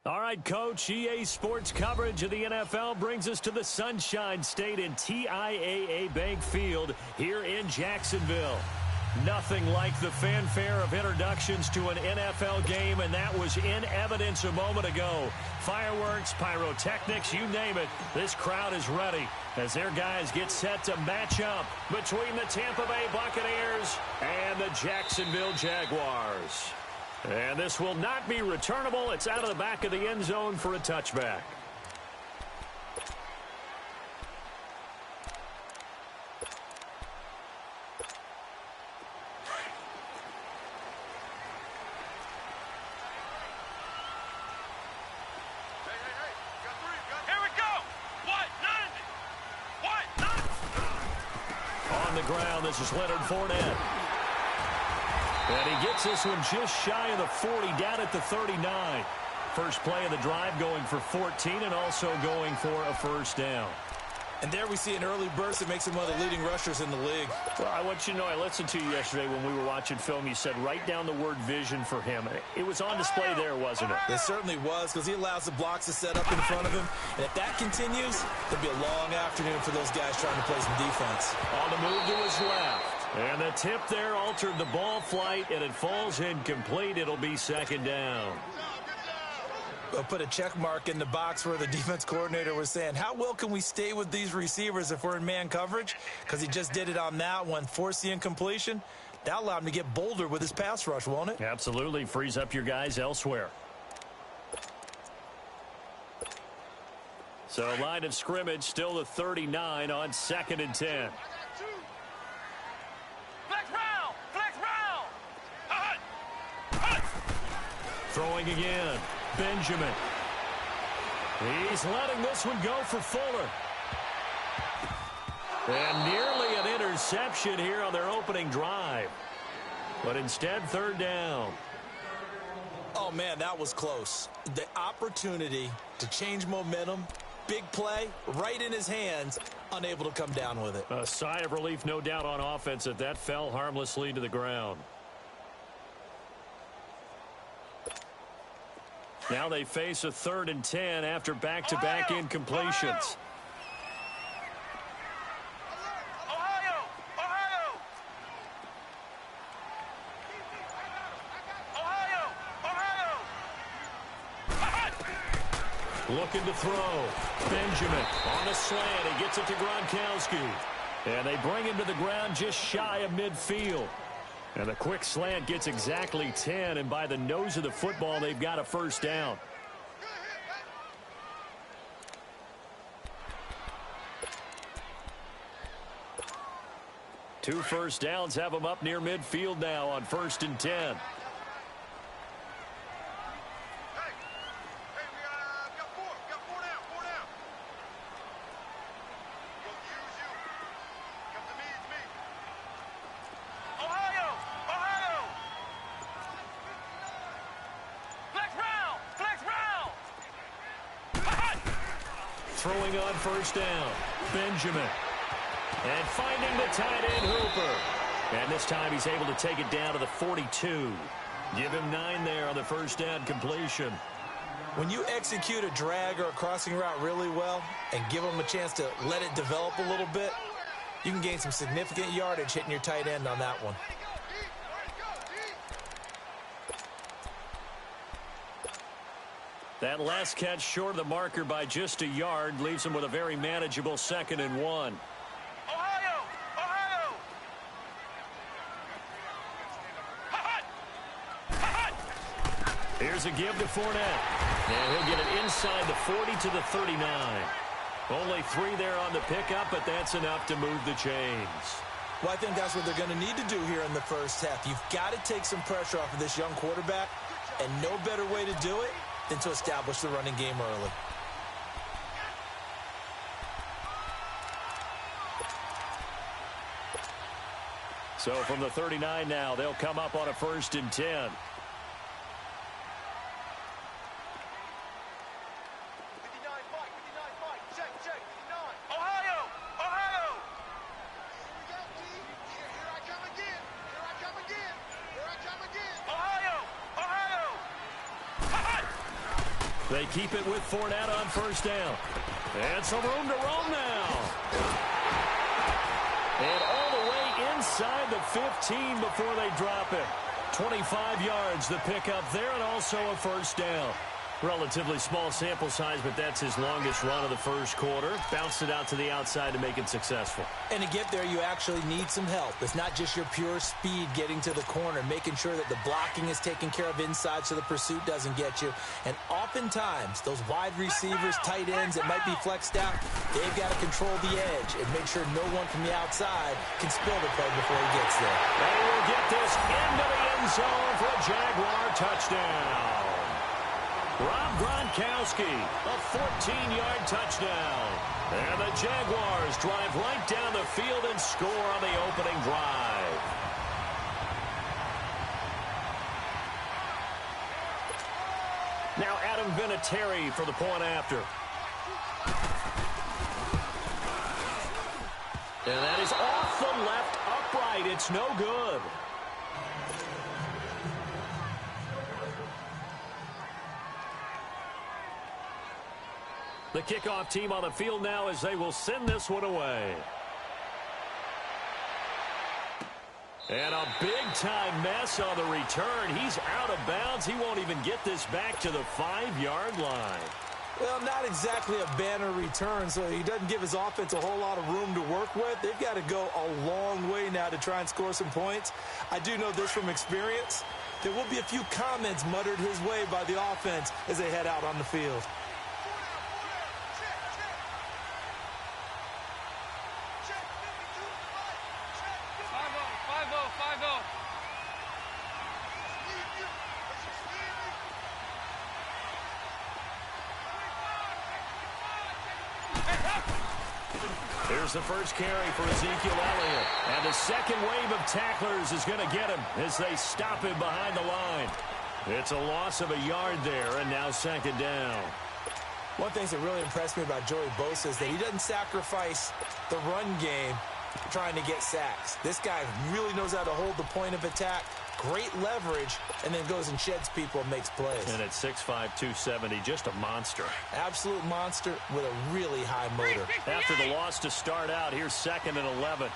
All right, Coach, EA Sports coverage of the NFL brings us to the Sunshine State in TIAA Bank Field here in Jacksonville. Nothing like the fanfare of introductions to an NFL game, and that was in evidence a moment ago. Fireworks, pyrotechnics, you name it, this crowd is ready as their guys get set to match up between the Tampa Bay Buccaneers and the Jacksonville Jaguars. And this will not be returnable. It's out of the back of the end zone for a touchback. On the ground, this is Leonard Fournette. And he gets this one just shy of the 40, down at the 39. First play of the drive going for 14 and also going for a first down. And there we see an early burst that makes him one of the leading rushers in the league. Well, I want you to know, I listened to you yesterday when we were watching film. You said write down the word vision for him. It was on display there, wasn't it? It certainly was, because he allows the blocks to set up in front of him. And if that continues, it'll be a long afternoon for those guys trying to play some defense. On the move to his left. And the tip there altered the ball flight, and it falls incomplete. It'll be second down. We'll put a check mark in the box where the defense coordinator was saying, how well can we stay with these receivers if we're in man coverage? Because he just did it on that one, forced the incompletion. That'll allow him to get bolder with his pass rush, won't it? Absolutely. Frees up your guys elsewhere. So line of scrimmage still the 39 on 2nd and 10. Throwing again. Benjamin. He's letting this one go for Fuller. And nearly an interception here on their opening drive. But instead, third down. Oh, man, that was close. The opportunity to change momentum, big play, right in his hands, unable to come down with it. A sigh of relief, no doubt, on offense that that fell harmlessly to the ground. Now they face a 3rd and 10 after back-to-back incompletions. Looking to throw. Benjamin on a slant. He gets it to Gronkowski. And they bring him to the ground just shy of midfield. And the quick slant gets exactly 10, and by the nose of the football, they've got a first down. Two first downs have them up near midfield now on 1st and 10. Throwing on first down, Benjamin. And finding the tight end, Hooper. And this time he's able to take it down to the 42. Give him 9 there on the first down completion. When you execute a drag or a crossing route really well and give him a chance to let it develop a little bit, you can gain some significant yardage hitting your tight end on that one. That last catch short of the marker by just a yard leaves him with a very manageable 2nd and 1. Here's a give to Fournette. And he'll get it inside the 40 to the 39. Only 3 there on the pickup, but that's enough to move the chains. Well, I think that's what they're going to need to do here in the first half. You've got to take some pressure off of this young quarterback, and no better way to do it than to establish the running game early. So from the 39 now, they'll come up on a 1st and 10. They keep it with Fournette on first down. And some room to roam now. And all the way inside the 15 before they drop it. 25 yards the pickup there, and also a first down. Relatively small sample size, but that's his longest run of the first quarter. Bounced it out to the outside to make it successful. And to get there, you actually need some help. It's not just your pure speed getting to the corner, making sure that the blocking is taken care of inside so the pursuit doesn't get you. And oftentimes, those wide receivers, tight ends that might be flexed out, they've got to control the edge and make sure no one from the outside can spill the play before he gets there. They will get this into the end zone for a Jaguar touchdown. Rob Gronkowski, a 14-yard touchdown. And the Jaguars drive right down the field and score on the opening drive. Now Adam Vinatieri for the point after. And that is off the left upright. It's no good. The kickoff team on the field now as they will send this one away. And a big-time mess on the return. He's out of bounds. He won't even get this back to the 5-yard line. Well, not exactly a banner return, so he doesn't give his offense a whole lot of room to work with. They've got to go a long way now to try and score some points. I do know this from experience. There will be a few comments muttered his way by the offense as they head out on the field. Here's the first carry for Ezekiel Elliott. And the second wave of tacklers is going to get him as they stop him behind the line. It's a loss of a yard there, and now second down. One thing that really impressed me about Joey Bosa is that he doesn't sacrifice the run game trying to get sacks. This guy really knows how to hold the point of attack, great leverage, and then goes and sheds people and makes plays. And at 6'5", 270, just a monster. Absolute monster with a really high motor. After the loss to start out, here's 2nd and 11.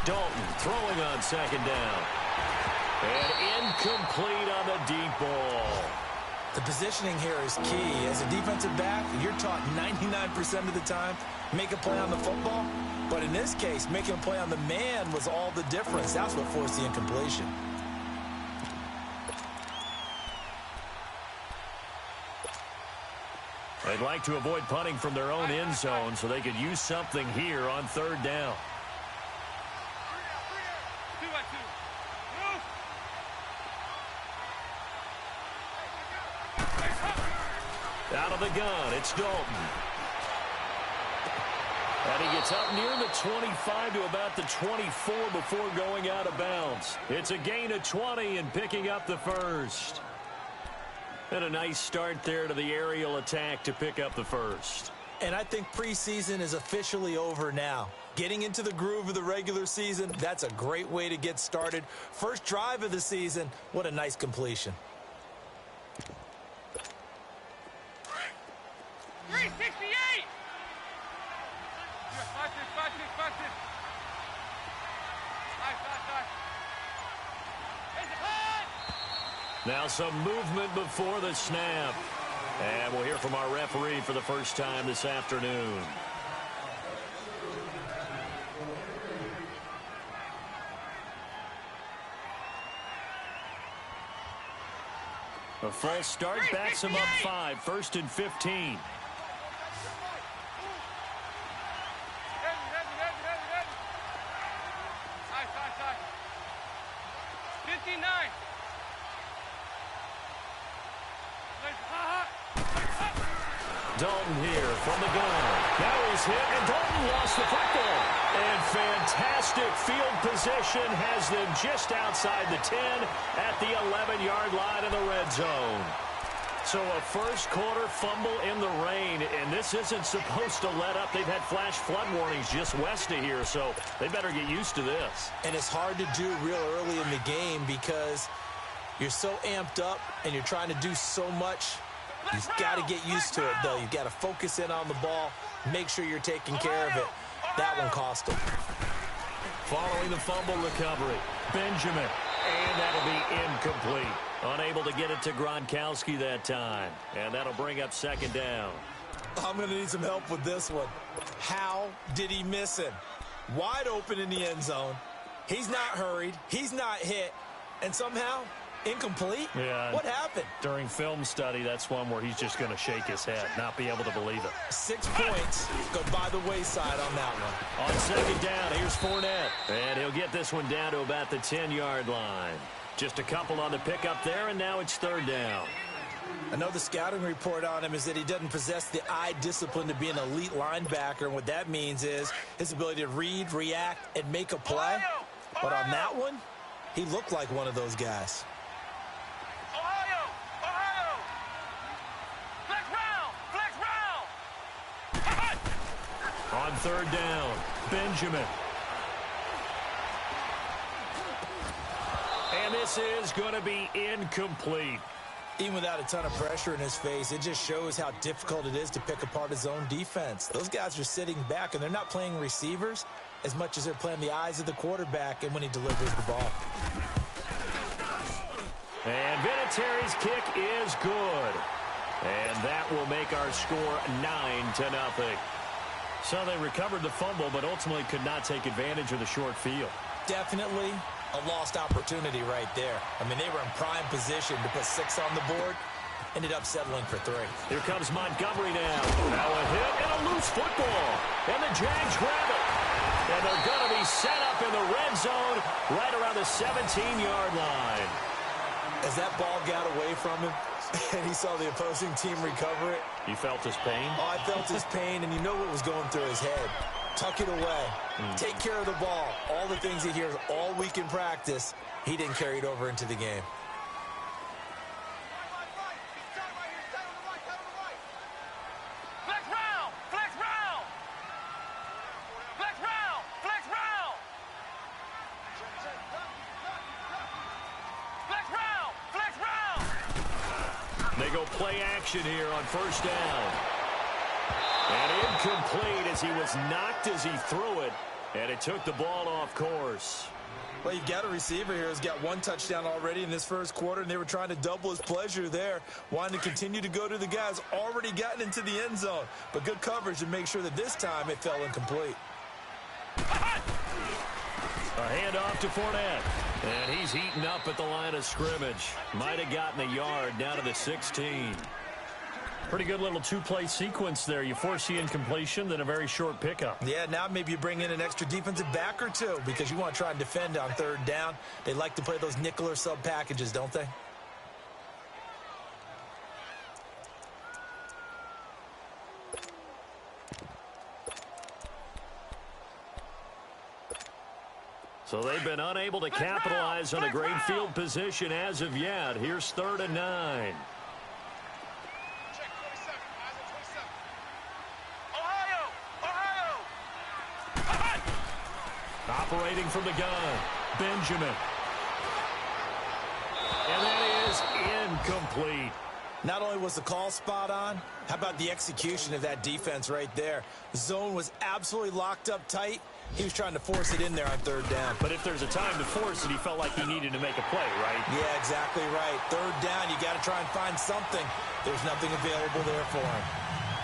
Dalton throwing on second down. And incomplete on the deep ball. The positioning here is key. As a defensive back, you're taught 99% of the time, make a play on the football. But in this case, making a play on the man was all the difference. That's what forced the incompletion. They'd like to avoid punting from their own end zone so they could use something here on third down. Out of the gun, it's Dalton. And he gets up near the 25 to about the 24 before going out of bounds. It's a gain of 20 and picking up the first. And a nice start there to the aerial attack to pick up the first. And I think preseason is officially over now. Getting into the groove of the regular season, that's a great way to get started. First drive of the season, what a nice completion. 368! Now some movement before the snap. And we'll hear from our referee for the first time this afternoon. A false start backs him up 5, 1st and 15. Dalton here from the gun. Now he's hit, and Dalton lost the football. And fantastic field position has them just outside the 10 at the 11-yard line in the red zone. So a first quarter fumble in the rain, and this isn't supposed to let up. They've had flash flood warnings just west of here, so they better get used to this. And it's hard to do real early in the game because you're so amped up and you're trying to do so much. You've got to get used to it, though. You've got to focus in on the ball, make sure you're taking care of it. That one cost them. Following the fumble recovery, Benjamin, and that'll be incomplete. Unable to get it to Gronkowski that time, and that'll bring up second down. I'm going to need some help with this one. How did he miss him? Wide open in the end zone. He's not hurried. He's not hit. And somehow, incomplete? Yeah. What happened? During film study, that's one where he's just going to shake his head, not be able to believe it. 6 points go by the wayside on that one. On second down, here's Fournette. And he'll get this one down to about the 10-yard line. Just a couple on the pickup there, and now it's third down. I know the scouting report on him is that he doesn't possess the eye discipline to be an elite linebacker, and what that means is his ability to read, react, and make a play. But on that one, he looked like one of those guys. On third down, Benjamin. And this is going to be incomplete. Even without a ton of pressure in his face, it just shows how difficult it is to pick apart his own defense. Those guys are sitting back, and they're not playing receivers as much as they're playing the eyes of the quarterback and when he delivers the ball. And Vinatieri's kick is good. And that will make our score 9-0. So they recovered the fumble, but ultimately could not take advantage of the short field. Definitely a lost opportunity right there. I mean, they were in prime position to put 6 on the board. Ended up settling for 3. Here comes Montgomery now. Now a hit and a loose football. And the Jags grab it. And they're going to be set up in the red zone right around the 17-yard line. As that ball got away from him and he saw the opposing team recover it. You felt his pain? Oh, I felt his pain, and you know what was going through his head. Tuck it away. Take care of the ball. All the things he hears all week in practice, he didn't carry it over into the game. They go play action here on first down. And incomplete as he was knocked as he threw it. And it took the ball off course. Well, you've got a receiver here who's got 1 touchdown already in this first quarter, and they were trying to double his pleasure there, wanting to continue to go to the guys already gotten into the end zone. But good coverage to make sure that this time it fell incomplete. A handoff to Fournette. And he's heating up at the line of scrimmage. Might have gotten a yard down to the 16. Pretty good little 2-play sequence there. You force the incompletion, then a very short pickup. Yeah, now maybe you bring in an extra defensive back or 2 because you want to try and defend on third down. They like to play those nickel or sub packages, don't they? So they've been unable to capitalize on a great field position as of yet. Here's 3rd and 9. Operating from the gun, Benjamin. And that is incomplete. Not only was the call spot on, how about the execution of that defense right there? The zone was absolutely locked up tight. He was trying to force it in there on third down. But if there's a time to force it, he felt like he needed to make a play, right? Yeah, exactly right. Third down, you got to try and find something. There's nothing available there for him.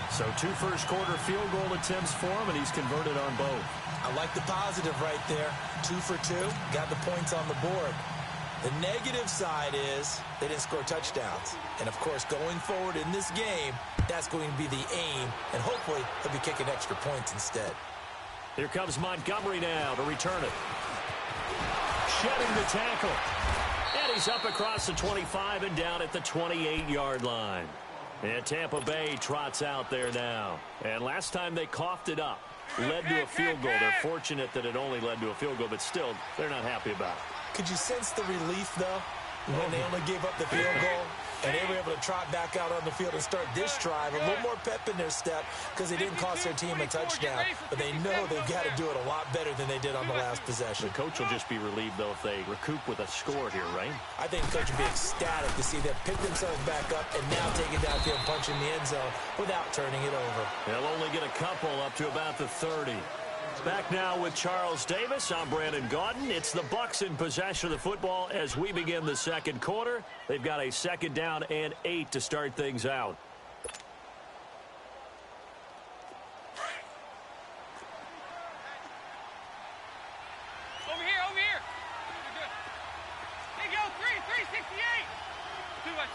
So 2 first-quarter field goal attempts for him, and he's converted on both. I like the positive right there. 2 for 2, got the points on the board. The negative side is they didn't score touchdowns. And, of course, going forward in this game, that's going to be the aim, and hopefully he'll be kicking extra points instead. Here comes Montgomery now to return it. Shedding the tackle. And he's up across the 25 and down at the 28-yard line. And Tampa Bay trots out there now. And last time they coughed it up, led to a field goal. They're fortunate that it only led to a field goal, but still, they're not happy about it. Could you sense the relief, though, when they only gave up the field goal? And they were able to trot back out on the field and start this drive. A little more pep in their step because they didn't cost their team a touchdown. But they know they've got to do it a lot better than they did on the last possession. The coach will just be relieved, though, if they recoup with a score here, right? I think the coach would be ecstatic to see them pick themselves back up and now take it downfield and punch in the end zone without turning it over. They'll only get a couple up to about the 30. Back now with Charles Davis. I'm Brandon Gaudin. It's the Bucs in possession of the football as we begin the second quarter. They've got a second down and 8 to start things out. Over here, over here. Good. Hey, go, 368. 2 by 2.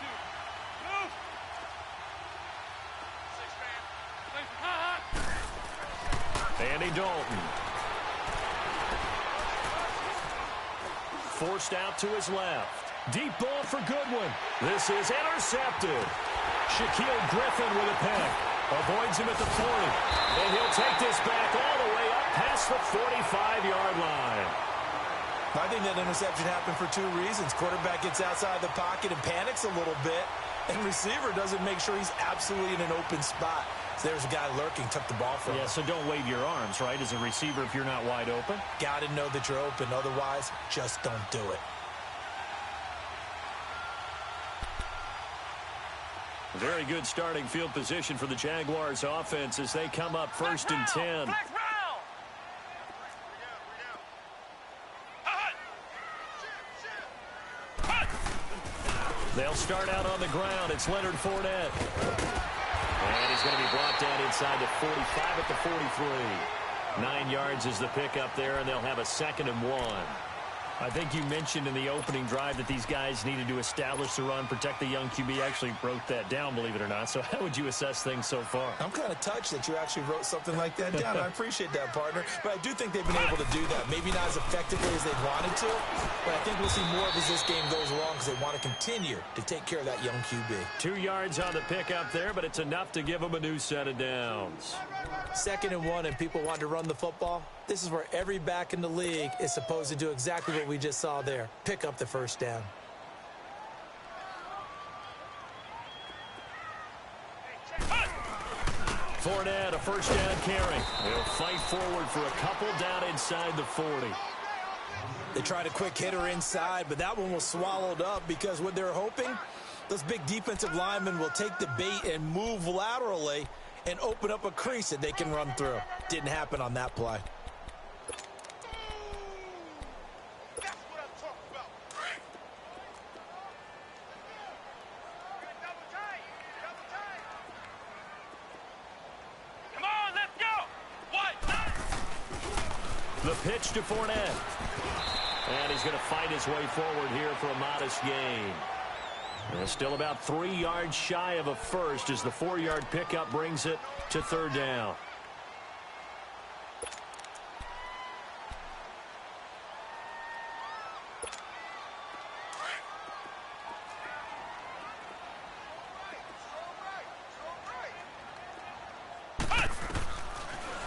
Move. 6 man. Andy Dalton. Forced out to his left. Deep ball for Goodwin. This is intercepted. Shaquille Griffin with a pick. Avoids him at the 40. And he'll take this back all the way up past the 45-yard line. I think that interception happened for 2 reasons. Quarterback gets outside the pocket and panics a little bit. And receiver doesn't make sure he's absolutely in an open spot. So there's a guy lurking, took the ball from him. Yeah, so don't wave your arms, right, as a receiver if you're not wide open. Got to know that you're open. Otherwise, just don't do it. Very good starting field position for the Jaguars offense as they come up first and 10. They'll start out on the ground. It's Leonard Fournette. And he's going to be brought down inside the 45 at the 43. 9 yards is the pickup there, and they'll have a 2nd and 1. I think you mentioned in the opening drive that these guys needed to establish the run, protect the young QB. Actually wrote that down, believe it or not. So how would you assess things so far? I'm kind of touched that you actually wrote something like that down. I appreciate that, partner. But I do think they've been able to do that. Maybe not as effectively as they wanted to, but I think we'll see more of as this game goes along because they want to continue to take care of that young QB. 2 yards on the pickup there, but it's enough to give them a new set of downs. 2nd and 1, and people want to run the football. This is where every back in the league is supposed to do exactly what we just saw there. Pick up the first down. Fournette, a first down carry. They'll fight forward for a couple down inside the 40. They tried a quick hitter inside, but that one was swallowed up because what they're hoping, those big defensive linemen will take the bait and move laterally and open up a crease that they can run through. Didn't happen on that play. The pitch to Fournette. And he's going to fight his way forward here for a modest gain. And still about 3 yards shy of a first as the 4-yard pickup brings it to 3rd down.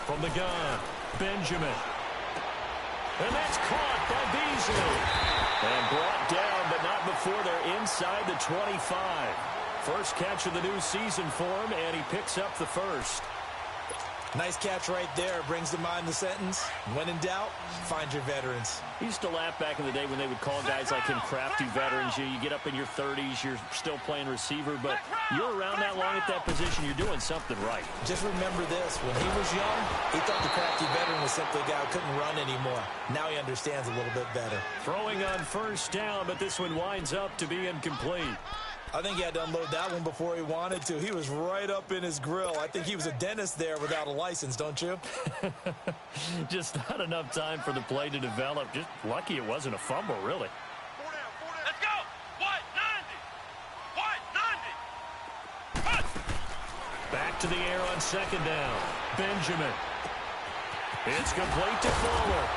From the gun, Benjamin. And that's caught by Beasley. And brought down, but not before they're inside the 25. First catch of the new season for him, and he picks up the first. Nice catch right there. Brings to mind the sentence, when in doubt, find your veterans. He used to laugh back in the day when they would call guys like him crafty veterans. You get up in your 30s, you're still playing receiver, but you're around that long at that position, you're doing something right. Just remember this. When he was young, he thought the crafty veteran was simply a guy who couldn't run anymore. Now he understands a little bit better. Throwing on first down, but this one winds up to be incomplete. I think he had to unload that one before he wanted to. He was right up in his grill. I think he was a dentist there without a license, don't you? Just not enough time for the play to develop. Just lucky it wasn't a fumble, really. Let's go! What? 90! Back to the air on 2nd down. Benjamin. It's complete to Fuller.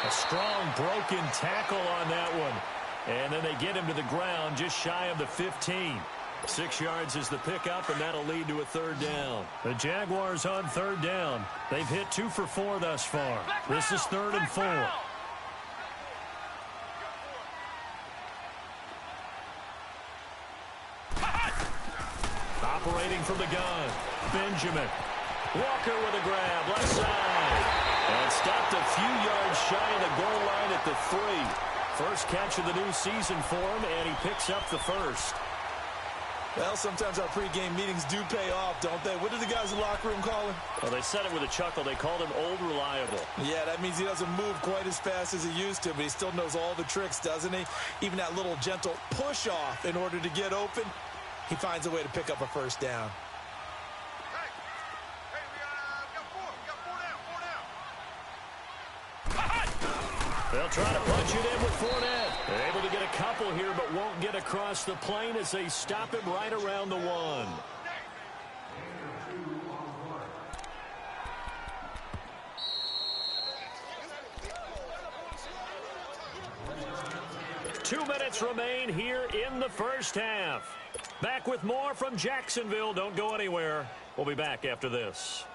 A strong broken tackle on that one. And then they get him to the ground just shy of the 15. 6 yards is the pickup, and that'll lead to a 3rd down. The Jaguars on 3rd down. They've hit 2 for 4 thus far. This is 3rd and 4. Operating from the gun, Benjamin. Walker with a grab, left side. And stopped a few yards shy of the goal line at the 3. First catch of the new season for him, and he picks up the first. Well, sometimes our pregame meetings do pay off, don't they? What did the guys in the locker room call him? Well, they said it with a chuckle. They called him Old Reliable. Yeah, that means he doesn't move quite as fast as he used to, but he still knows all the tricks, doesn't he? Even that little gentle push-off in order to get open, he finds a way to pick up a first down. They'll try to punch it in with Fournette. They're able to get a couple here, but won't get across the plane as they stop him right around the 1. Two minutes remain here in the first half. Back with more from Jacksonville. Don't go anywhere. We'll be back after this.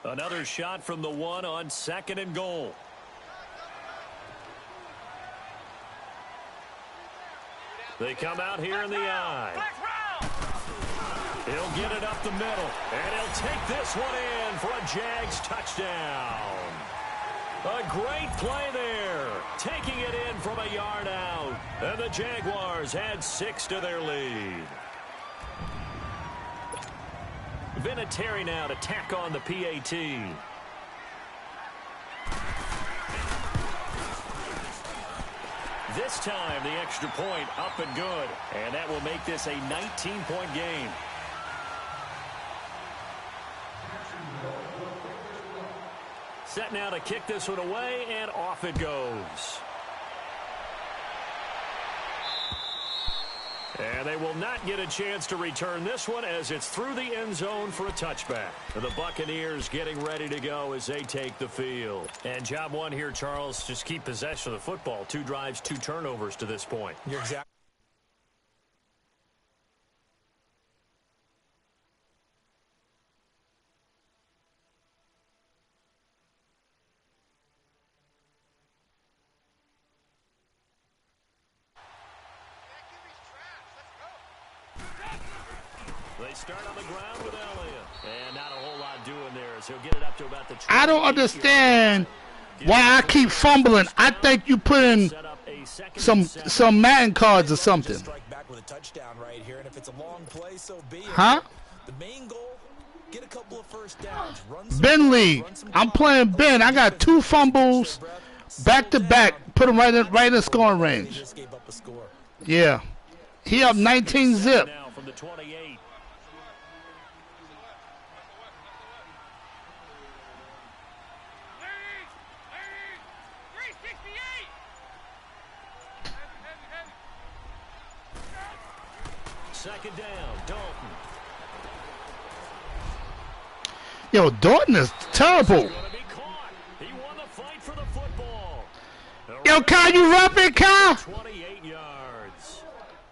Another shot from the 1 on 2nd and goal. They come out here in the eye. He'll get it up the middle, and he'll take this one in for a Jags touchdown. A great play there, taking it in from a yard out. And the Jaguars add 6 to their lead. Vinatieri now to tack on the PAT. This time, the extra point up and good. And that will make this a 19-point game. Set now to kick this one away, and off it goes. And they will not get a chance to return this one as it's through the end zone for a touchback. The Buccaneers getting ready to go as they take the field. And job one here, Charles, just keep possession of the football. 2 drives, 2 turnovers to this point. You're exactly. They start on the ground with Elliott. And not a whole lot doing there as he'll get it up to about the 20. I don't understand why I keep fumbling. I think you put in some Madden cards or something. Strike back with a touchdown right here, and if it's a long play, so be it. Huh? The main goal, get a couple of first downs. Ben League. I'm playing Ben. I got 2 fumbles back to back. Put him right in the scoring range. Just gave up a score. Yeah. He up 19 zip. Now from the 28. Second down, Dalton. Yo, Dalton is terrible. Gonna be caught. He won the fight for the football. Yo, Kyle, you rapping, Kyle? 28 yards.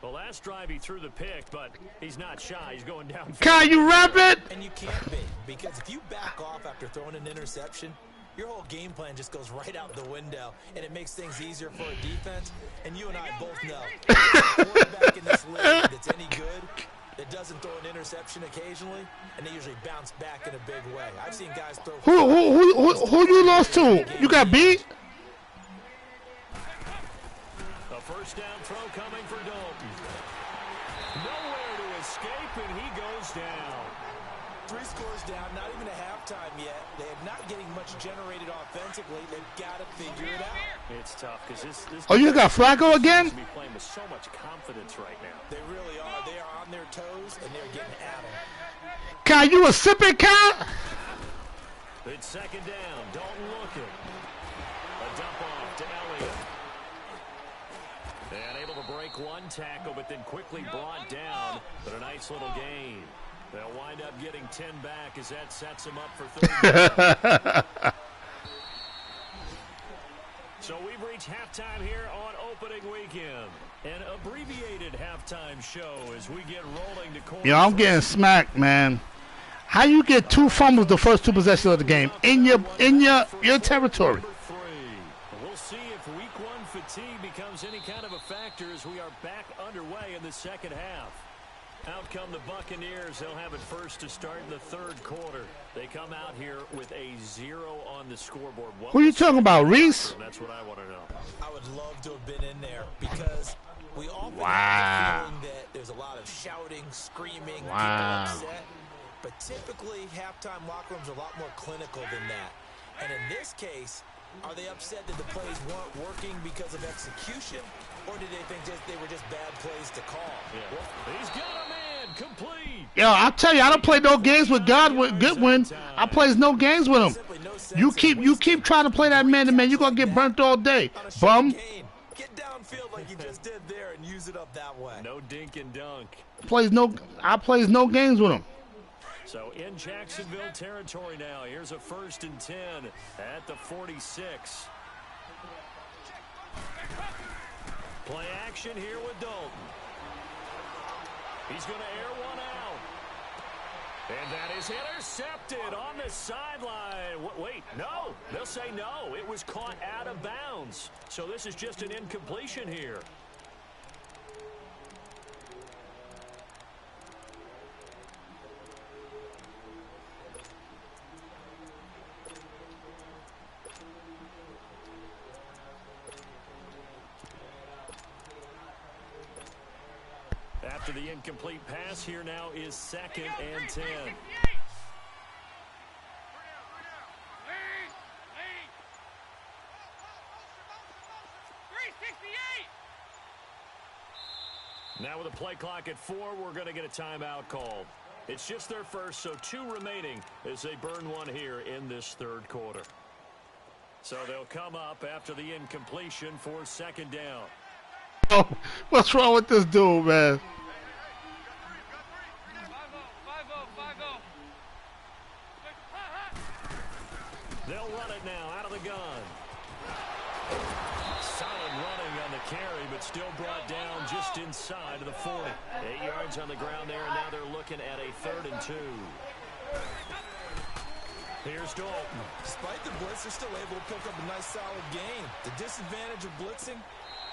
The last drive he threw the pick, but he's not shy. He's going down. Kyle, you rapping? And you can't be, because if you back off after throwing an interception, your whole game plan just goes right out the window, and it makes things easier for a defense. And you and I both know, a quarterback in this league that's any good, that doesn't throw an interception occasionally, and they usually bounce back in a big way. I've seen guys throw. Who you lost to? You got beat? A first down throw coming for Dalton. Nowhere to escape, and he goes down. 3 scores down, not even a halftime yet. They're not getting much generated offensively. They've got to figure it out. It's tough because this. Oh, you got Flacco again? Be playing with so much confidence right now. They really are. They are on their toes, and they're getting at them. Kyle, you a sipping, Kyle? It's second down. Dalton looking. A dump off to Elliott. And able to break one tackle, but then quickly brought down. But a nice little gain. They'll wind up getting 10 back as that sets them up for 30. So we've reached halftime here on opening weekend. An abbreviated halftime show as we get rolling to corner. Yo, I'm getting smacked, man. How you get 2 fumbles the first 2 possessions of the game in your territory? We'll see if week 1 fatigue becomes any kind of a factor as we are back underway in the second half. Out come the Buccaneers. They'll have it first to start in the third quarter. They come out here with a 0 on the scoreboard. Who are you talking about, Reese? That's what I want to know. I would love to have been in there because we often Wow. have the feeling that there's a lot of shouting, screaming, Wow. people upset. But typically, halftime locker rooms are a lot more clinical than that. And in this case, are they upset that the plays weren't working because of execution? Or did they think they were just bad plays to call? Yeah. He's got a man complete. Yo, I'll tell you, I don't play no games with Goodwin. I plays no games with him. You keep trying to play that man-to-man, you're gonna get burnt all day, bum. Get downfield like you just did there and use it up that way. No dink and dunk. I plays no games with him. So in Jacksonville territory now. Here's a 1st and 10 at the 46. Play action here with Dalton. He's going to air one out. And that is intercepted on the sideline. Wait, no. They'll say no. It was caught out of bounds. So this is just an incompletion here. After the incomplete pass, here now is 2nd and 10. 368. Now with a play clock at 4, we're going to get a timeout called. It's just their first, so 2 remaining as they burn one here in this third quarter. So they'll come up after the incompletion for 2nd down. Oh, what's wrong with this dude, man? 5-0. They'll run it now out of the gun. Solid running on the carry, but still brought down just inside of the 40. 8 yards on the ground there, and now they're looking at a 3rd and 2. Here's Dalton. Despite the blitz, they're still able to pick up a nice solid gain. The disadvantage of blitzing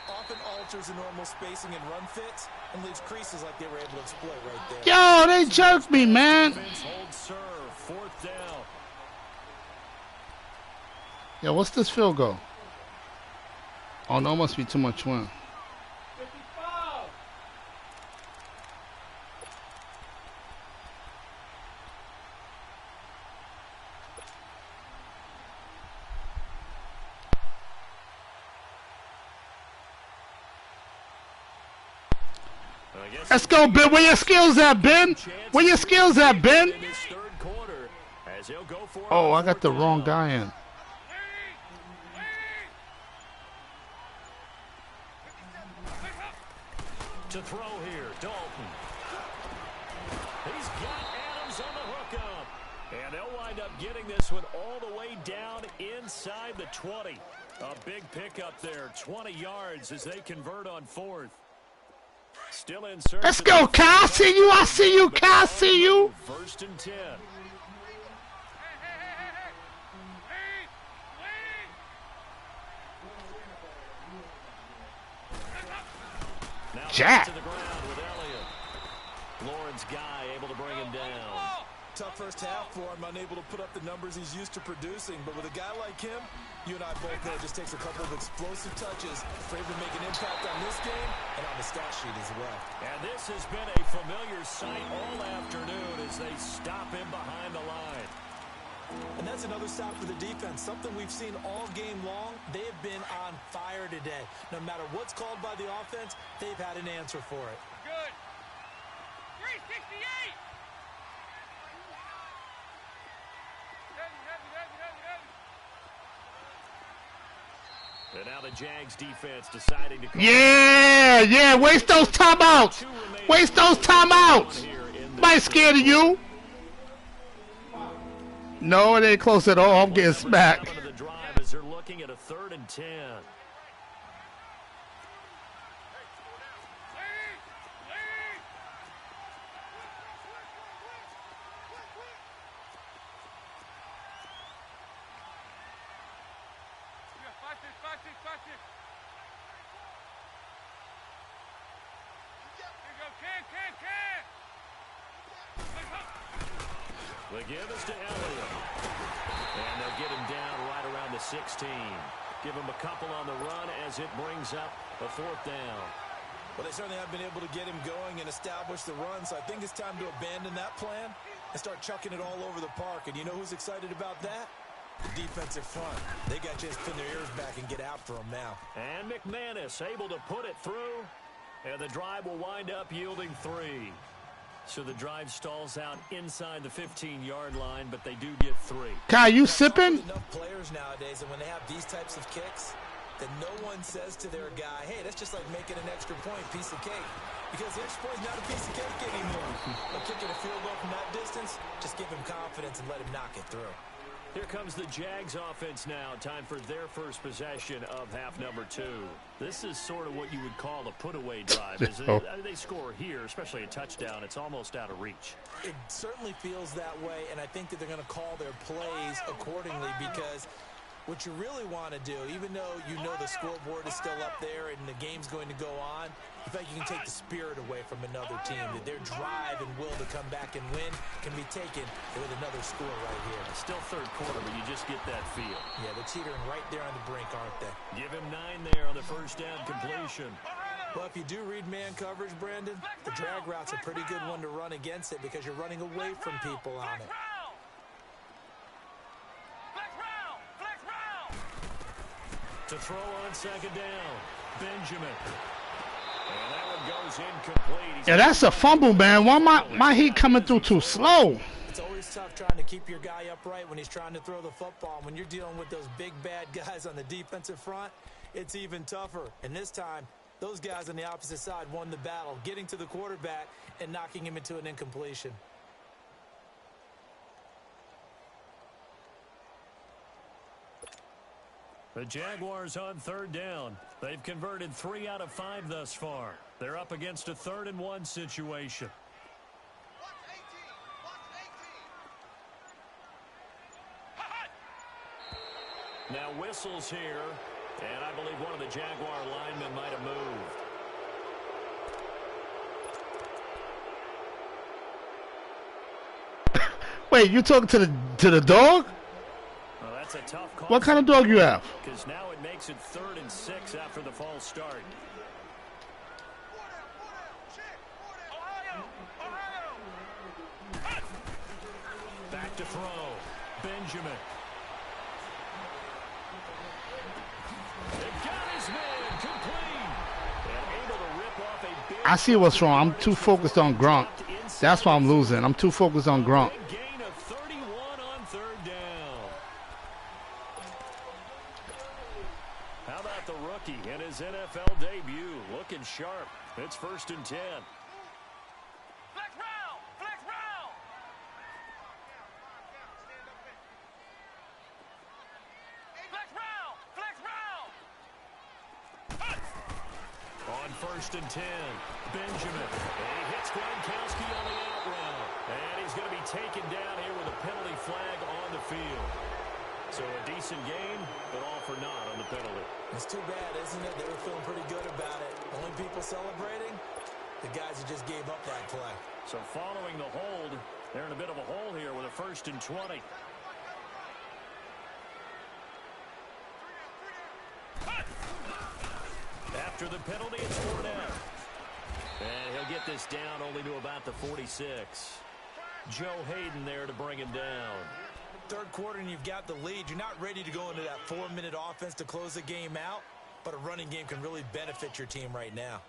often alters the normal spacing and run fits and leaves creases like they were able to exploit right there. Yo, they jerked me, man. Defense hold serve, 4th down. Yo, what's this field goal? Oh, no, must be too much win. Let's go, Ben. Where your skills at, Ben? Where your skills at, Ben? Oh, I got the wrong guy in. To throw here, Dalton. He's got Adams on the hookup. And they'll wind up getting this one all the way down inside the 20. A big pickup there, 20 yards as they convert on 4th. Still in search. Let's go, Kai. I see you. I see you, Kai. I see you. 1st and 10. Now Jack. to the ground with Elliott. Lawrence Guy able to bring him down. Tough first half for him, unable to put up the numbers he's used to producing. But with a guy like him, you and I both know it just takes a couple of explosive touches for him to make an impact on this game and on the stat sheet as well. And this has been a familiar sight all afternoon as they stop him behind the line. And that's another stop for the defense, something we've seen all game long. They have been on fire today. No matter what's called by the offense, they've had an answer for it. Good. 368. And now the Jags defense deciding to call. Yeah. Waste those timeouts. Waste those timeouts. Am scared of you? No, it ain't close at all. I'm getting smacked. The drive as they're looking at a 3rd and 10. The give is to Elliott. And they'll get him down right around the 16. Give him a couple on the run as it brings up a 4th down. Well, they certainly have been able to get him going and establish the run, so I think it's time to abandon that plan and start chucking it all over the park. And you know who's excited about that? The defensive front. They got to just pin their ears back and get after him now. And McManus able to put it through, and the drive will wind up yielding 3. So the drive stalls out inside the 15-yard line, but they do get 3. Kai, you sipping? Enough players nowadays, and when they have these types of kicks, that no one says to their guy, hey, that's just like making an extra point, piece of cake. Because the extra point is not a piece of cake anymore. But kicking a field goal from that distance, just give him confidence and let him knock it through. Here comes the Jags offense now. Time for their first possession of half number 2. This is sort of what you would call a put-away drive. They score here, especially a touchdown. It's almost out of reach. It certainly feels that way, and I think that they're going to call their plays accordingly because what you really want to do, even though you know the scoreboard is still up there and the game's going to go on, I think you can take the spirit away from another team, that their drive and will to come back and win can be taken with another score right here. It's still 3rd quarter, but you just get that feel. Yeah, they're teetering right there on the brink, aren't they? Give him 9 there on the 1st down completion. Well, if you do read man coverage, Brandon, the drag route's a pretty good one to run against it because you're running away from people on it. To throw on 2nd down, Benjamin. And that one goes incomplete. Yeah, that's a fumble, man. Why my heat coming through too slow? It's always tough trying to keep your guy upright when he's trying to throw the football. When you're dealing with those big, bad guys on the defensive front, it's even tougher. And this time, those guys on the opposite side won the battle, getting to the quarterback and knocking him into an incompletion. The Jaguars on 3rd down. They've converted 3 out of 5 thus far. They're up against a 3rd and 1 situation. Now whistles here, and I believe one of the Jaguar linemen might have moved. Wait, you talking to the dog? Well, that's a tough call. What kind of dog you have? Because now it makes it 3rd and 6 after the false start. Back to throw. Benjamin. They've got his man complete. And able to rip off a big... I see what's wrong. I'm too focused on Gronk. That's why I'm losing. I'm too focused on Gronk. Big gain of 31 on 3rd down. How about the rookie in his NFL debut? Looking sharp. It's 1st and 10. Flex round! Flex round! Flex round! Flex round! On 1st and 10, Benjamin. And he hits Gronkowski on the out route. And he's going to be taken down here with a penalty flag on the field. So a decent game, but all for naught on the penalty. It's too bad, isn't it? They were feeling pretty good about it. Only people celebrating, the guys who just gave up that play. So following the hold, they're in a bit of a hole here with a 1st and 20. After the penalty, it's Fournette. And he'll get this down only to about the 46. Joe Hayden there to bring him down. 3rd quarter and you've got the lead. You're not ready to go into that 4-minute offense to close the game out, but a running game can really benefit your team right now.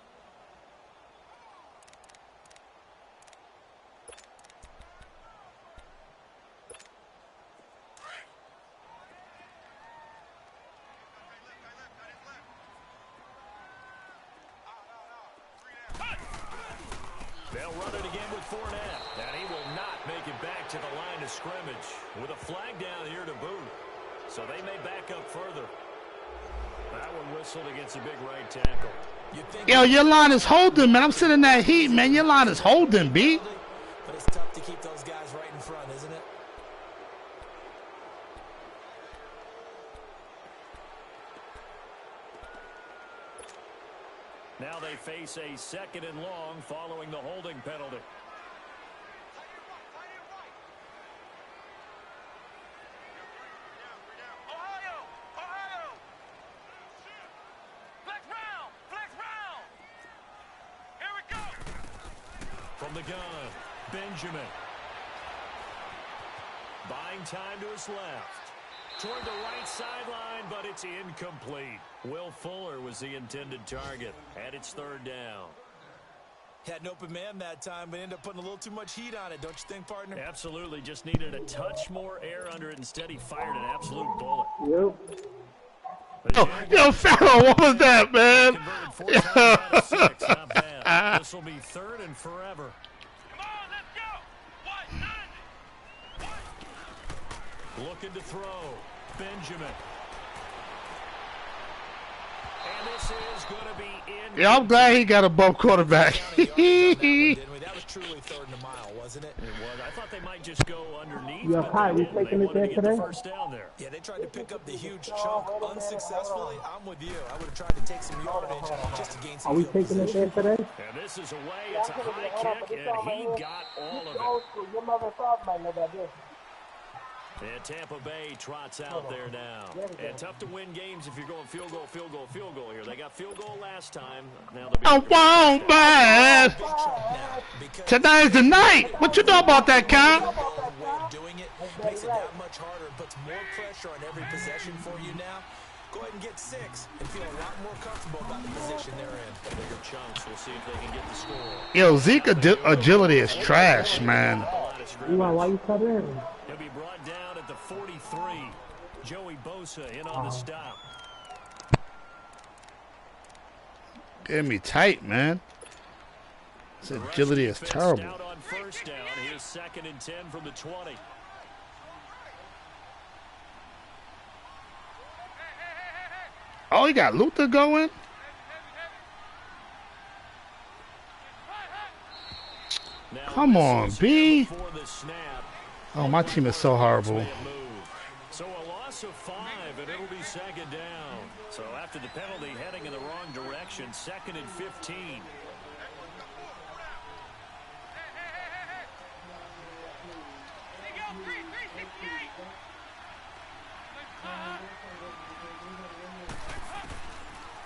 They'll run it again with Fournette. And he will not make it back to the line of scrimmage with a flag down here to boot. So they may back up further. That one whistled against a big right tackle. Yo, your line is holding, man. I'm sitting in that heat, man. Your line is holding, B. But it's tough to keep those guys right in front, isn't it? Now they face a 2nd and long following the holding penalty. From the gun, Benjamin. Buying time to his left. Toward the right sideline, but it's incomplete. Will Fuller was the intended target, and it's third down. Had an open man that time, but ended up putting a little too much heat on it, don't you think, partner? Absolutely. Just needed a touch more air under it. Instead, he fired an absolute bullet. Yo, Farrell, what was that, man? Converted 4 times out of 6. Not bad. This will be third and forever. Come on, let's go. What? Looking to throw. Benjamin. And this is going to be in. Yeah, I'm glad he got a bum quarterback. That was truly third and a mile, wasn't it? It was. I thought they might just go underneath. Yeah, but hi, they we didn't. taking They it wanted there to get today? the first down there. Yeah, they tried to pick up the huge chunk unsuccessfully. I'm with you. I would have tried to take some yardage just to gain some Are we field taking it position. there today? And this is away. It's a high kick, and he got all of it. Your mother thought might know about this. And Tampa Bay trots out there now. And tough to win games if you're going field goal, field goal, field goal here. They got field goal last time. Now they'll be I won't bad. Big chunk now, because Today's the night. What you know about that, Kyle? the way of doing it makes it that much harder and puts more pressure on every possession for you now. Go ahead and get 6 and feel a lot more comfortable about the position they're in. bigger chunks. We'll see if they can get the score. Yo, Zeke agility is trash, man. Why you cut in? He'll be brought down at the 43. Joey Bosa in on the stop. Get me tight, man. This agility is terrible. Out on first down. Here's 2nd and 10 from the 20. Oh, he got Luther going? Now, Come on, B. before the snap. Oh, my team is so horrible. So a loss of 5, and it'll be 2nd down. So after the penalty, heading in the wrong direction, 2nd and 15. Here you go, 368.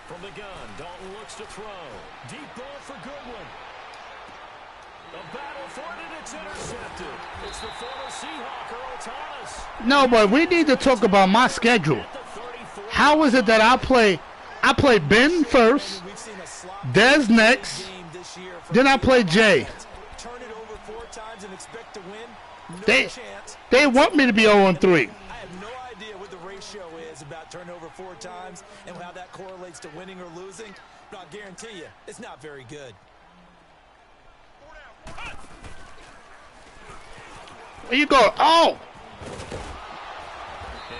From the gun, Dalton looks to throw. Deep ball for Goodwin. The battle for it, and it's intercepted. It's the former Seahawk, Earl Thomas. No, but we need to talk about my schedule. At the 34. How is it that I play Ben first, We've seen a slot Dez next, game this year from then I play Jay. turn it over 4 times and expect to win. No They chance. they want me to be 0-3. I have no idea what the ratio is about turning over 4 times and how that correlates to winning or losing. But I'll guarantee you, it's not very good. Where you go? Oh! And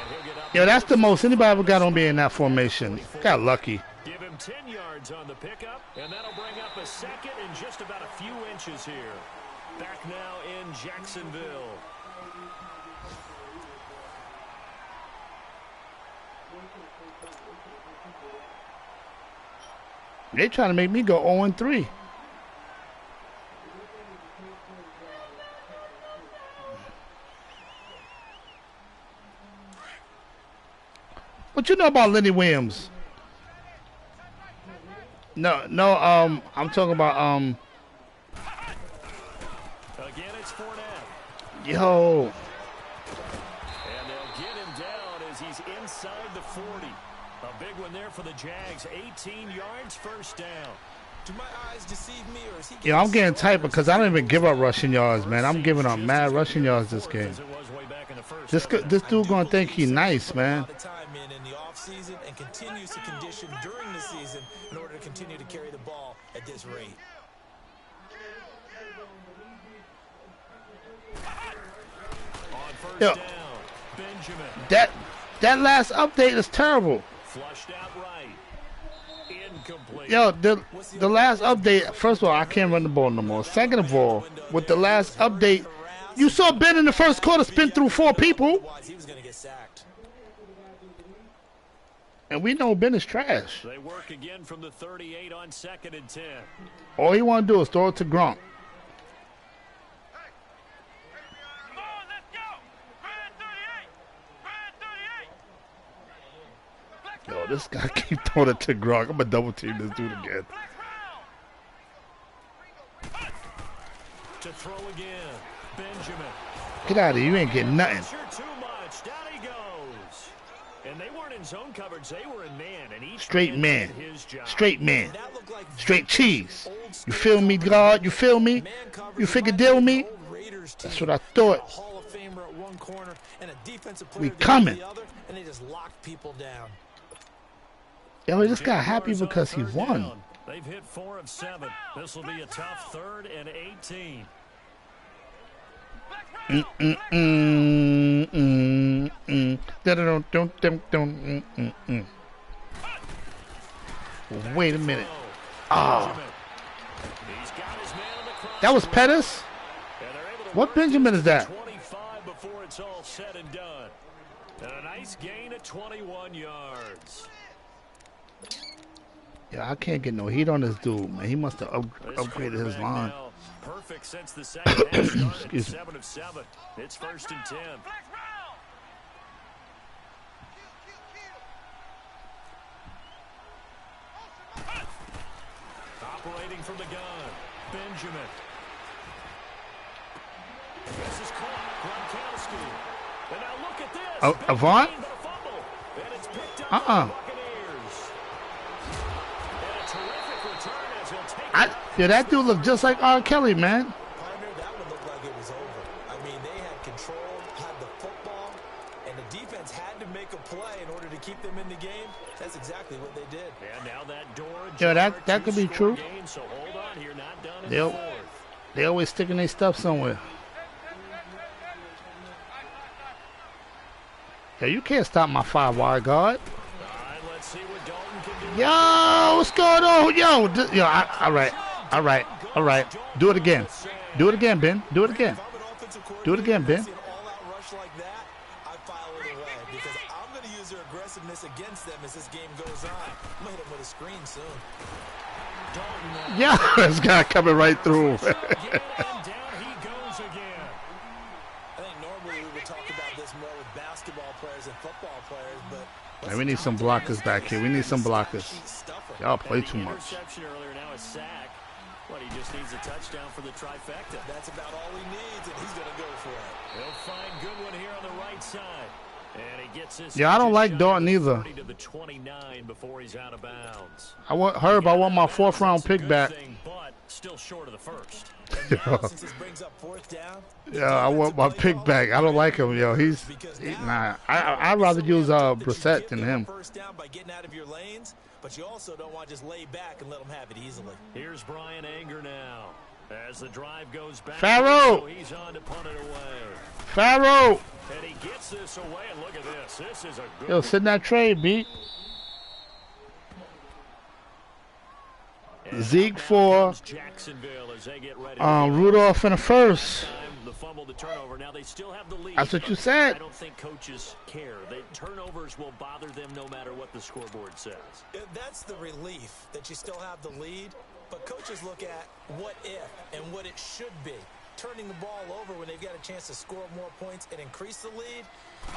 he'll get up. Yo, that's the most anybody ever got on me in that formation. Got lucky. Give him 10 yards on the pickup, and that'll bring up a 2nd and just about a few inches here. Back now in Jacksonville. They trying to make me go 0-3. What you know about Lenny Williams? No, I'm talking about Again, it's Fournette. yo. And they'll get him down as he's inside the 40. A big one there for the Jags. 18 yards, first down. Do my eyes deceive me, or is he? Yeah, I'm getting tight because I don't even give up rushing yards, man. I'm giving up mad rushing yards this game. As it was way back in the first. This dude gonna think he nice, man. A lot of time in the offseason and continues to condition during the season in order to continue to carry the ball at this rate. On first Yo. down, Benjamin. That last update is terrible. Flushed out right. Incomplete. Yo, the last update, first of all, I can't run the ball no more. Second of all, with the last update, you saw Ben in the first quarter spin through 4 people, Otherwise, he was going to get sacked. and we know Ben is trash. They work again from the 38 on 2nd and 10. All he want to do is throw it to Gronk. Come on, let's go. Red 38. Red 38. Yo, this guy keep throwing it to Gronk. I'm going to double team this dude again. Flex round. throw again. Benjamin. Get out of here. You ain't getting nothing. Pressure too much. Down he goes. And they weren't in zone coverage. They were in man. And each Straight man. did his job. Straight man. Straight cheese. You feel me, God? You feel me? You figure deal with me? That's what I thought. Hall of Famer at one corner and a defensive We player coming. the other, and they just locked people down. Yo, this guy happy because he won. They've hit 4 of 7. This will be a tough 3rd and 18. Wait a minute. Oh. That was Pettis? What Benjamin is that? 25 before it's all said and done. And a nice gain of 21 yards. Yeah, I can't get no heat on this dude, man. He must have upgraded his line. Perfect since the second half started. Excuse me. 7 of 7. It's 1st and 10. Operating from the gun, Benjamin. This is caught. Gronkowski. And now look at this. Oh, Avant? And it's picked up by the Buccaneers. And a terrific return as he'll take it. Yeah, that dude looked just like R. Kelly, man. Partner, that one looked like it was over. I mean, they had control, had the football, and the defense had to make a play in order to keep them in the game. That's exactly what they did. And now that door. Yeah, that could be true. Game, so hold on here, not done in the 4th. They always sticking their stuff somewhere. Yeah, you can't stop my 5-wide guard. All right, let's see what Dalton can do. Yo, what's going on? Yo, all right. Do it again. Do it again, Ben. Do it again. Do it again, Ben. Against them as this game goes on. I'm gonna hit him with a screen soon. Yeah, this guy coming right through. Down he goes again. I think normally we would talk about this more with basketball players and football players, but Man, we need some blockers back here. We need some blockers. Y'all play too much. Interception earlier, now a sack. But he just needs a touchdown for the trifecta. That's about all he needs, and he's gonna go for it. He'll find Goodwin here on the right side. And he gets his I don't like Dalton either. to the 29 before he's out of bounds. I want Herb. I want my 4th round pick back. But still short of the 1st. Since this brings up 4th down, Yeah, I want my pick back. I don't like him, yo. Nah. I'd rather use Brissett than him. First down by getting out of your lanes, but you also don't want to just lay back and let them have it easily. Here's Brian Anger now. As the drive goes back, Farrow! so he's on to punt it away. Farrow! And he gets this away, and look at this. This is a good Yo, sit in that trade, B. Zeke for Rudolph in the first. The fumble, the turnover. Now they still have the lead. That's what you said. I don't think coaches care. Turnovers will bother them no matter what the scoreboard says. That's the relief that you still have the lead, but coaches look at what if and what it should be. Turning the ball over when they've got a chance to score more points and increase the lead,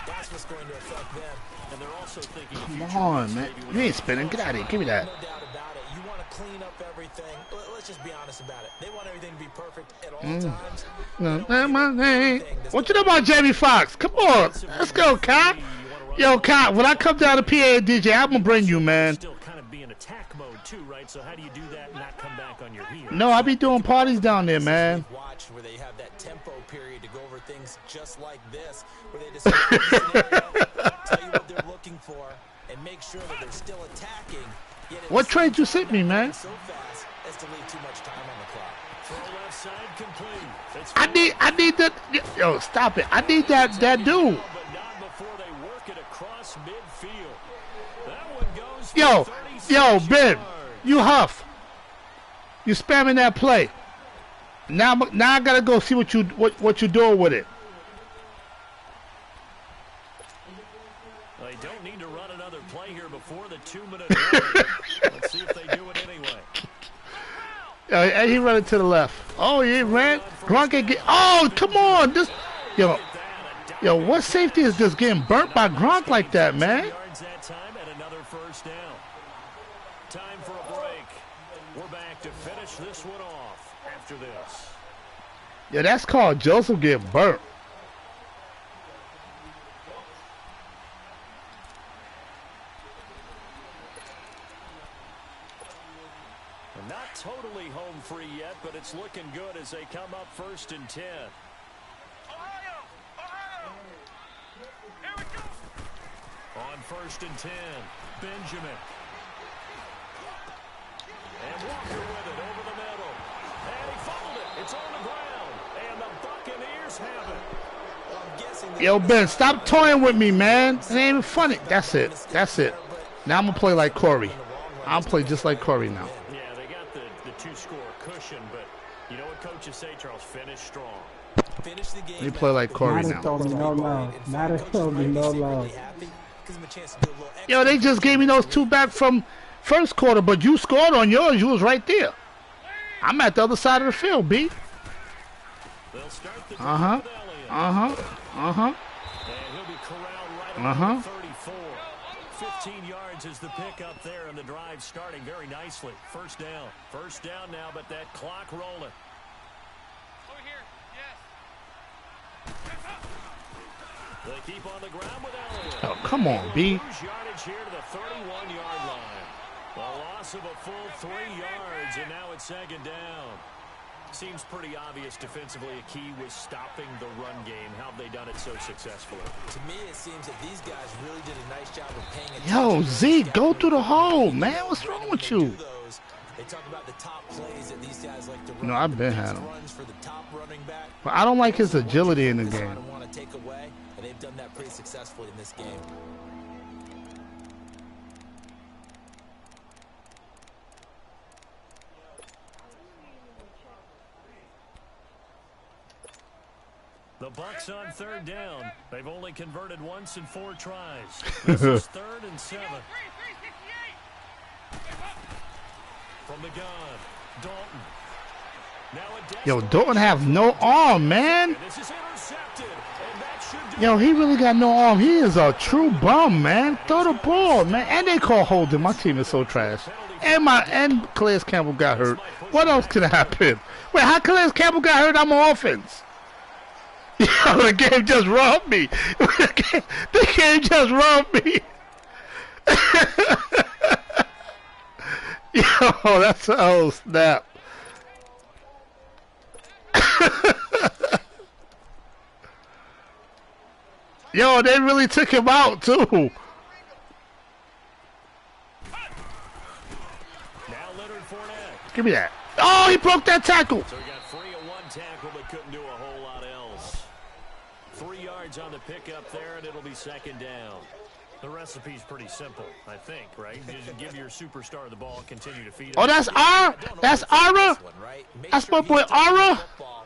that's what's going to affect them. And they're also thinking, come on, man. You ain't spinning. Get out of here. Give me that. No doubt about it. You want to clean up everything. Let's just be honest about it. They want everything to be perfect at all times. What you know about Jamie Foxx? Come on. Let's go, Kai. Yo, Kai, when I come down to PA and DJ, I'm going to bring you, man. Still kind of be in attack mode, too, right? So how do you do that and not come back on your heels? No, I be doing parties down there, man. Watch where they have that tempo period to go over things just like this, where they just tell you what they're looking for and make sure that they're still attacking. What trade you sent me, man? So fast as to leave too much time on the clock. Throw left side complete. I need that. Yo, stop it. I need that dude. But not before they work it across midfield. That one goes for Yo, 36 Ben, yards. you huff. You spamming that play. Now I gotta go see what you doing with it. They don't need to run another play here before the 2-minute warning. Let's see if they do it anyway. And he run it to the left. Oh, he ran. Gronk ain't get. Oh, come on. Yo, what safety is just getting burnt by Gronk like that, man? Yards that time and another first down. Time for a break. We're back to finish this one off after this. Yeah, that's called Joseph getting burnt. Not totally home free yet, but it's looking good as they come up 1st and 10. Ohio! Ohio! Here we go! On 1st and 10, Benjamin. And Walker with it over the middle. And he fumbled it. It's on the ground. And the Buccaneers have it. I'm guessing Yo, Ben, stop toying with me, man. It ain't even funny. That's it. That's it. Now I'm going to play like Corey. I'll play just like Corey now. Yeah, they got the two-score cushion, but you know what coaches say, Charles? Finish strong. finish the game. Let me play like Corey Madden now. told me no love. Madden told me no love. Yo, they just gave me those 2 back from first quarter, but you scored on yours. You was right there. I'm at the other side of the field, B. They'll start the Uh-huh. Uh-huh. Uh-huh. And he'll be corralled right around 34. 15 yards is the pickup there, and the drive starting very nicely. First down. First down now, but that clock rolling. Over here. Yes. They keep on the ground with Elliott. Oh, come on, B. Lose yardage here to the 31-yard line. A loss of a full 3 yards, and now it's 2nd down. Seems pretty obvious defensively a key was stopping the run game. How have they done it so successfully? To me, it seems that these guys really did a nice job of paying Yo, attention. Z, go through the hole, man. What's wrong with you? They talk about the top plays that these guys like to run. No, I've been had him. Runs for the top running back. But I don't like his agility in the game. Want to take away, and they've done that pretty successfully in this game. The Bucs on 3rd down. They've only converted once in 4 tries. This is 3rd and 7. 368. From the gun, Dalton. Now a Yo, Dalton have no arm, man. and this is intercepted, and that should do Yo, he really got no arm. He is a true bum, man. Throw the ball, man. And they call holding. My team is so trash. And Calais Campbell got hurt. What else could happen? Wait, how Calais Campbell got hurt? I'm on offense. Yo, the game just robbed me. The game just robbed me. Yo, that's a oh snap. Yo, they really took him out too. Now Leonard Fournette. Give me that. Oh, he broke that tackle. So he got free of 1 tackle, but couldn't do a whole lot else. 3 yards on the pickup there, and it'll be 2nd down. The recipe's pretty simple, I think, right? You just give your superstar the ball, continue to feed him. Oh, that's Ara. That's Ara. That's my boy Ara.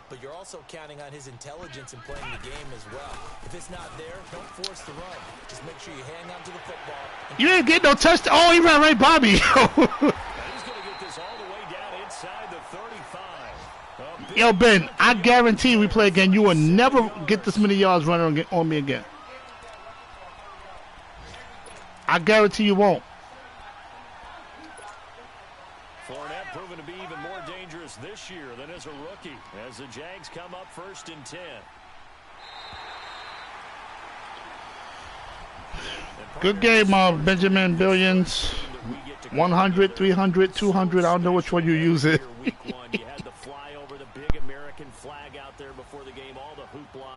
But you're also counting on his intelligence in playing the game as well. If it's not there, don't force the run. Just make sure you hang on to the football. You didn't get no touchdown. Oh, he ran right by me. He's going to get this all the way down inside the 35. Yo, Ben, I guarantee we play again. You will never get this many yards running on me again. I guarantee you won't. Fournette proven to be even more dangerous this year than as a rookie as the Jags come up 1st and 10. Good game, Benjamin Billions. 100, 300, 200. I don't know which one you use it. You had the fly over the big American flag out there before the game, all the hoopla.